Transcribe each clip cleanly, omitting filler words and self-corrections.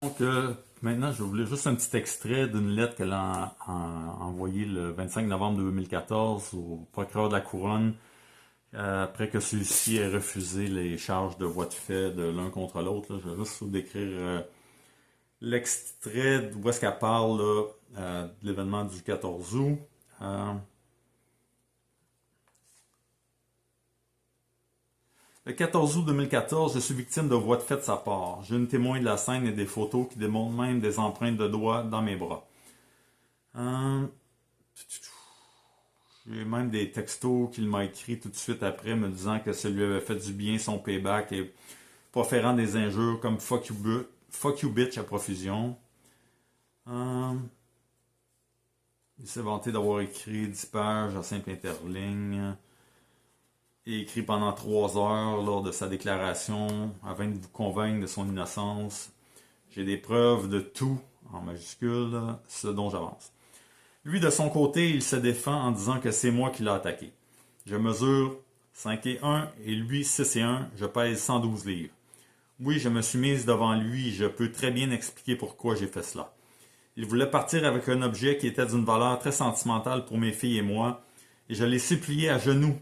Donc, maintenant, je voulais juste un petit extrait d'une lettre qu'elle a envoyée le 25 novembre 2014 au procureur de la Couronne, après que celui-ci ait refusé les charges de voie de fait de l'un contre l'autre. Je vais juste vous décrire l'extrait d'où est-ce qu'elle parle là, de l'événement du 14 août. Le 14 août 2014, je suis victime de voies de fait de sa part. J'ai une témoin de la scène et des photos qui démontrent même des empreintes de doigts dans mes bras. Euh, J'ai même des textos qu'il m'a écrits tout de suite après me disant que ça lui avait fait du bien son payback et proférant des injures comme fuck you bitch à profusion. Euh, il s'est vanté d'avoir écrit 10 pages à simple interligne et écrit pendant 3 heures lors de sa déclaration afin de vous convaincre de son innocence. J'ai des preuves de tout, en majuscule, ce dont j'avance. Lui, de son côté, il se défend en disant que c'est moi qui l'ai attaqué. Je mesure 5 et 1 et lui 6 et 1, je pèse 112 livres. Oui, je me suis mise devant lui et je peux très bien expliquer pourquoi j'ai fait cela. Il voulait partir avec un objet qui était d'une valeur très sentimentale pour mes filles et moi, et je l'ai supplié à genoux.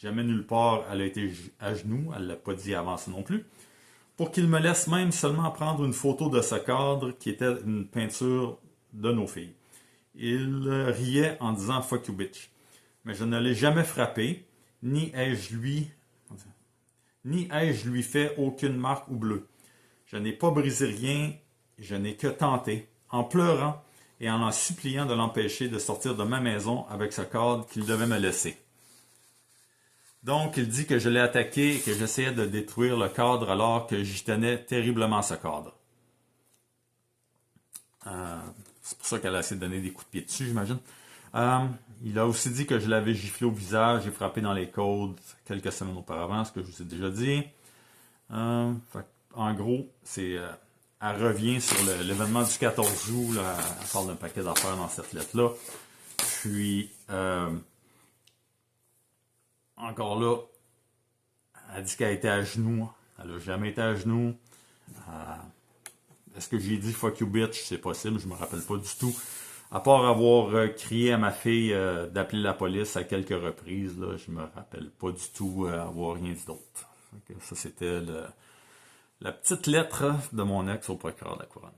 Jamais nulle part elle a été à genoux, elle ne l'a pas dit avant ça non plus, pour qu'il me laisse même seulement prendre une photo de ce cadre qui était une peinture de nos filles. Il riait en disant fuck you bitch. Mais je ne l'ai jamais frappé, ni ai-je lui fait aucune marque ou bleu. Je n'ai pas brisé rien, je n'ai que tenté, en pleurant et en suppliant de l'empêcher de sortir de ma maison avec ce cadre qu'il devait me laisser. Donc, il dit que je l'ai attaqué et que j'essayais de détruire le cadre alors que j'y tenais terriblement ce cadre. C'est pour ça qu'elle a essayé de donner des coups de pied dessus, j'imagine. Il a aussi dit que je l'avais giflé au visage et frappé dans les côtes quelques semaines auparavant, ce que je vous ai déjà dit. En gros, elle revient sur l'événement du 14 août, là, elle parle d'un paquet d'affaires dans cette lettre-là. Puis, encore là, elle dit qu'elle était à genoux. Elle n'a jamais été à genoux. Est-ce que j'ai dit fuck you bitch? C'est possible, je me rappelle pas du tout. À part avoir crié à ma fille d'appeler la police à quelques reprises, là, je me rappelle pas du tout avoir rien dit d'autre. Ça, c'était la petite lettre de mon ex au procureur de la Couronne.